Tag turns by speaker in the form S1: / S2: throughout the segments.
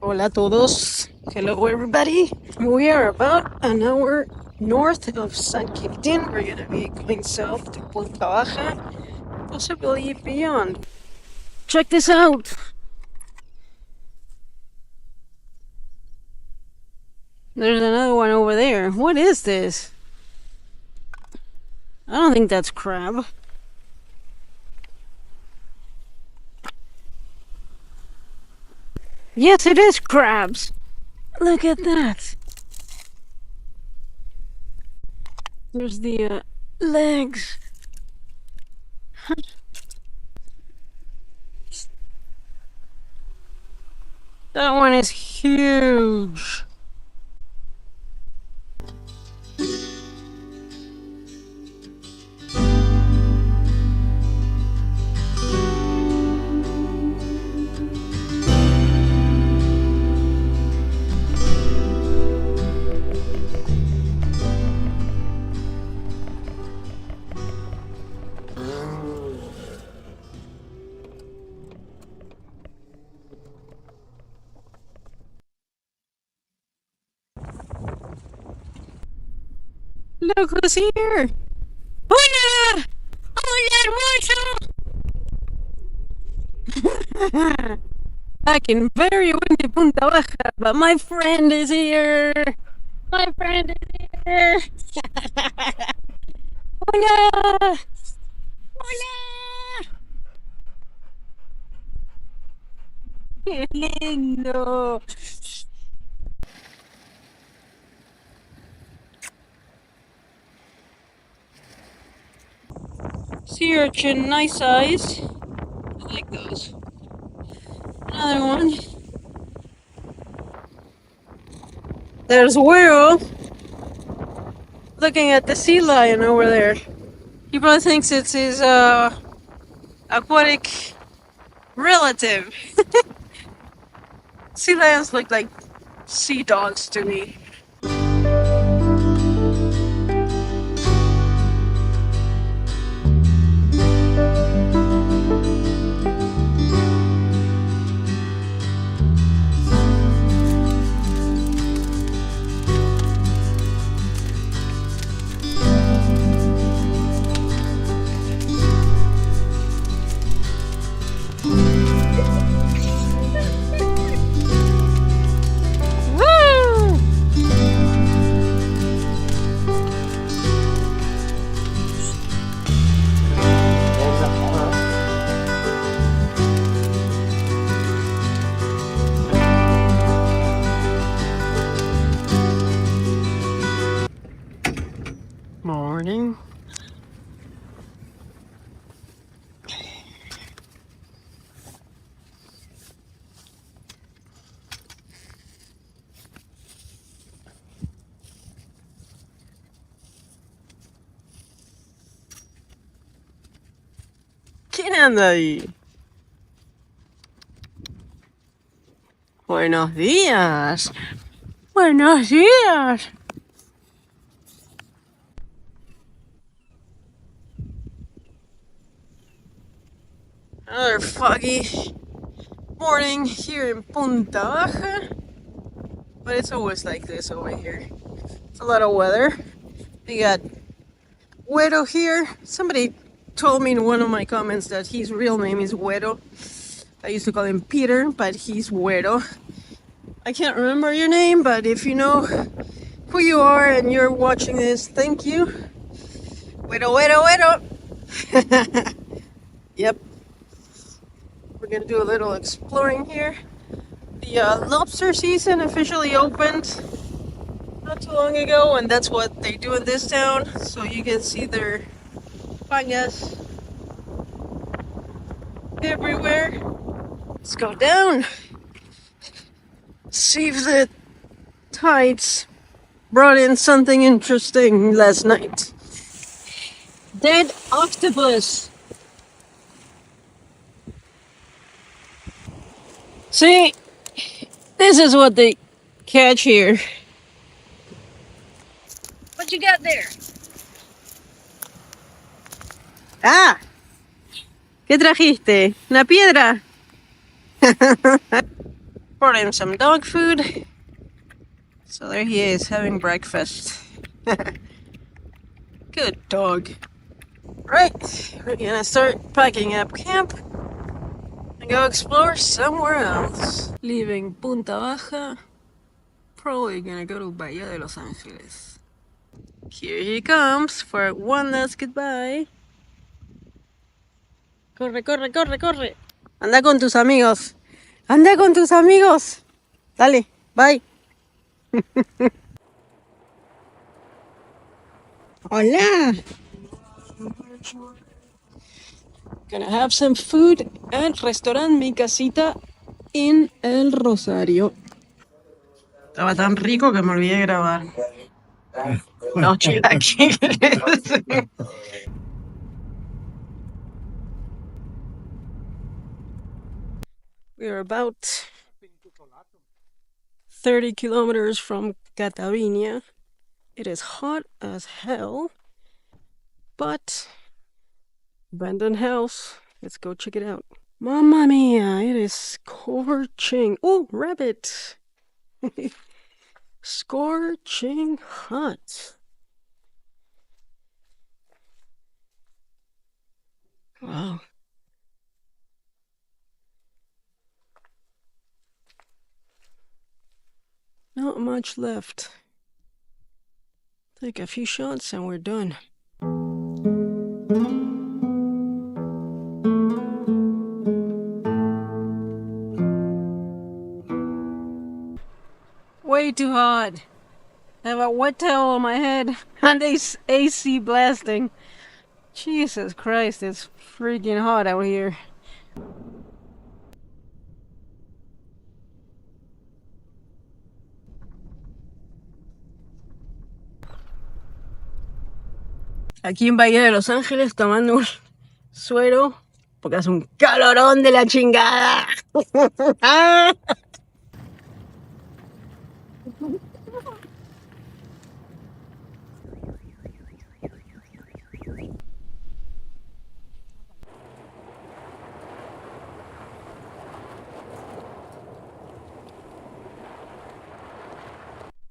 S1: Hola a todos. Hello everybody. We are about an hour north of San Quintin. We're gonna be going south to Punta Baja, possibly beyond. Check this out. There's another one over there. What is this? I don't think that's crab. Yes, it is crabs. Look at that. There's the legs. That one is huge. Look who's here! Hola! Hola, hermoso! Back in very windy Punta Baja, but my friend is here! My friend is here! Hola! Hola! ¡Qué lindo! Sea urchin, nice size. I like those. Another one. There's Will looking at the sea lion over there. He probably thinks it's his aquatic relative. Sea lions look like sea dogs to me. Morning. ¿Quién anda ahí? Buenos días. Buenos días. Another foggy morning here in Punta Baja. But it's always like this over here. It's a lot of weather. We got Güero here. Somebody told me in one of my comments that his real name is Güero. I used to call him Peter, but he's Güero. I can't remember your name, but if you know who you are and you're watching this, thank you. Güero, Güero, Güero. Yep. We're gonna do a little exploring here. The lobster season officially opened not too long ago, and that's what they do in this town. So you can see their pangas everywhere. Let's go down. See if the tides brought in something interesting last night. Dead octopus. See, this is what they catch here. What you got there? Ah, ¿qué trajiste? ¿Una piedra? brought him some dog food. So there he is, having breakfast. Good dog. Right, we're gonna start packing up camp and go explore somewhere else. Leaving Punta Baja, probably gonna go to Bahia de Los Angeles. Here he comes for one last goodbye. Corre, corre, corre, corre. Anda con tus amigos. Anda con tus amigos. Dale, bye. Hola. Gonna have some food at Restaurant Mi Casita in El Rosario. Estaba tan rico que me olvidé de grabar. No, chilaquiles. We're about 30 kilometers from Catavina. It is hot as hell, but abandoned house. Let's go check it out. Mamma mia, it is scorching. Oh, rabbit. Scorching hot. Wow. Not much left. Take a few shots and we're done. Way too hot. I have a wet towel on my head and AC blasting. Jesus Christ, it's freaking hot out here. Aquí en Bahía de Los Ángeles tomando un suero porque hace un calorón de la chingada.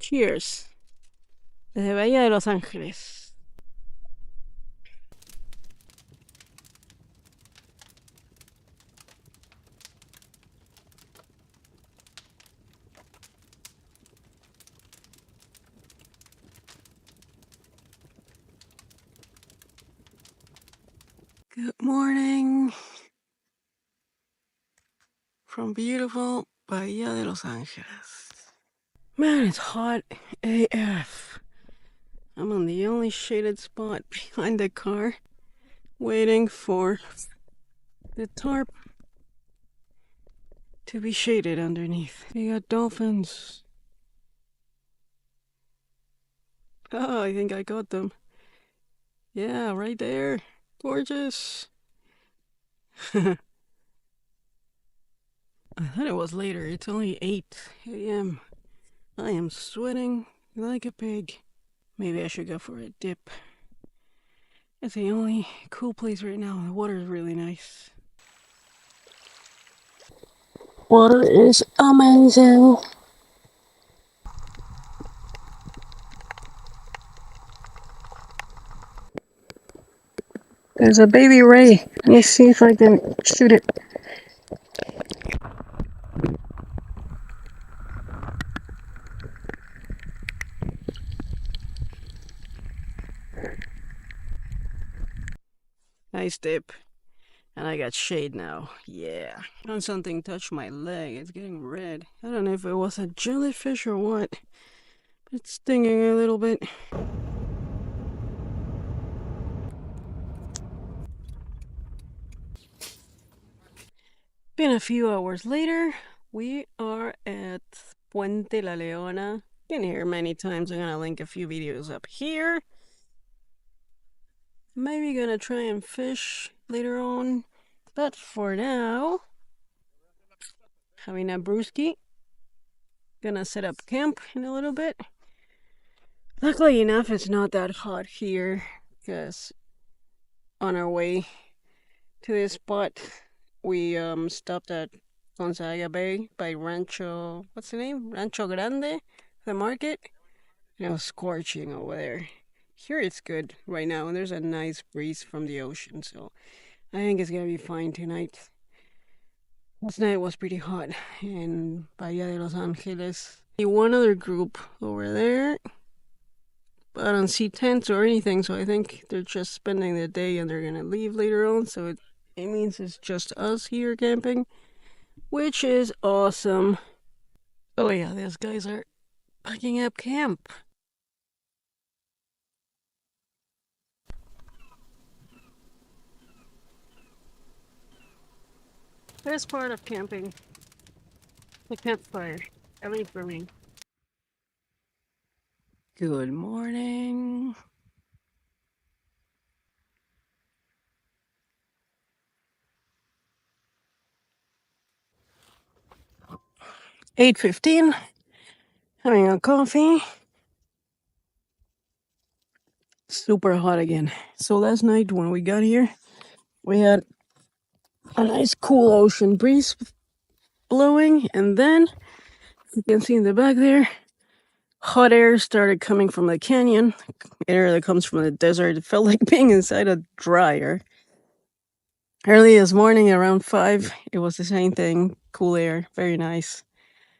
S1: Cheers. Desde Bahía de Los Ángeles. Good morning from beautiful Bahía de Los Ángeles. Man, it's hot AF. I'm on the only shaded spot behind the car, waiting for the tarp to be shaded underneath. We got dolphins. Oh, I think I got them. Yeah, right there. Gorgeous. I thought it was later. It's only 8 a.m. I am sweating like a pig. Maybe I should go for a dip. It's the only cool place right now. The water is really nice. Water is amazing. There's a baby ray. Let me see if I can shoot it. Nice dip. And I got shade now. Yeah. And something touched my leg. It's getting red. I don't know if it was a jellyfish or what. But it's stinging a little bit. Been a few hours later. We are at Puente La Leona. Been here many times. I'm gonna link a few videos up here. Maybe gonna try and fish later on. But for now, having a brewski. Gonna set up camp in a little bit. Luckily enough, it's not that hot here because on our way to this spot, we stopped at Gonzaga Bay by Rancho, what's the name? Rancho Grande, the market. And it was scorching over there. Here it's good right now, and there's a nice breeze from the ocean, so I think it's gonna be fine tonight. Last night was pretty hot in Bahia de Los Angeles. One other group over there, but I don't see tents or anything, so I think they're just spending the day and they're gonna leave later on, so it means it's just us here camping, which is awesome. Oh yeah, these guys are packing up camp. Best part of camping, the campfire, at least for me. Good morning. (8:15), having a coffee. Super hot again. So last night when we got here, we had a nice cool ocean breeze blowing, and then you can see in the back there, hot air started coming from the canyon, air that comes from the desert. It felt like being inside a dryer. Early this morning around 5, it was the same thing, cool air, very nice.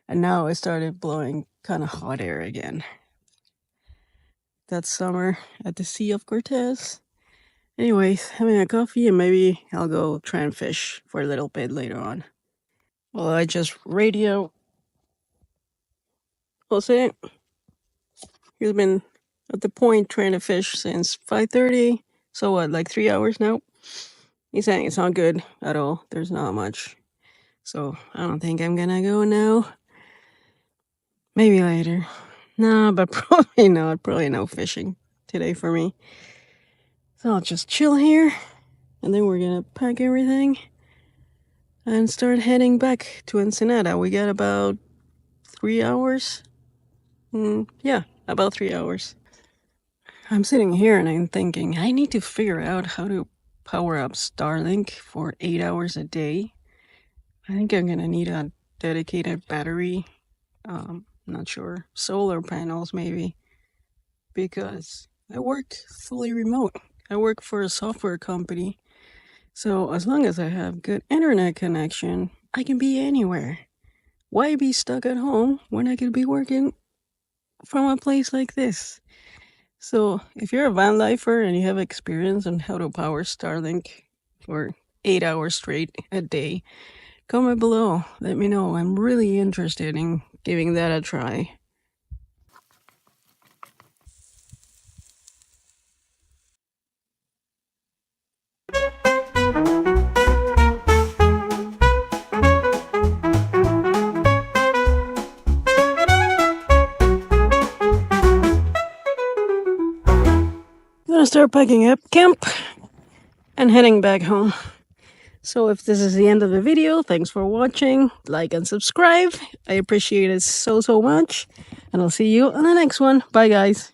S1: And now it started blowing kind of hot air again. That summer at the Sea of Cortez. Anyways, having a coffee, and maybe I'll go try and fish for a little bit later on. Well, I just radio Jose. He's been at the point trying to fish since 5:30. So what, like 3 hours now? He's saying it's not good at all. There's not much. So I don't think I'm gonna go now. Maybe later. No, but probably not. Probably no fishing today for me. So I'll just chill here, and then we're gonna pack everything and start heading back to Ensenada. We got about 3 hours. Yeah, about 3 hours. I'm sitting here and I'm thinking, I need to figure out how to power up Starlink for 8 hours a day. I think I'm gonna need a dedicated battery. Not sure. Solar panels, maybe. Because I work fully remote. I work for a software company. So as long as I have good internet connection, I can be anywhere. Why be stuck at home when I could be working from a place like this? So if you're a van lifer and you have experience on how to power Starlink for 8 hours straight a day, comment below. Let me know. I'm really interested in giving that a try. I'm gonna start packing up camp and heading back home. So if this is the end of the video, thanks for watching. Like and subscribe. I appreciate it so much. And I'll see you on the next one. Bye, guys.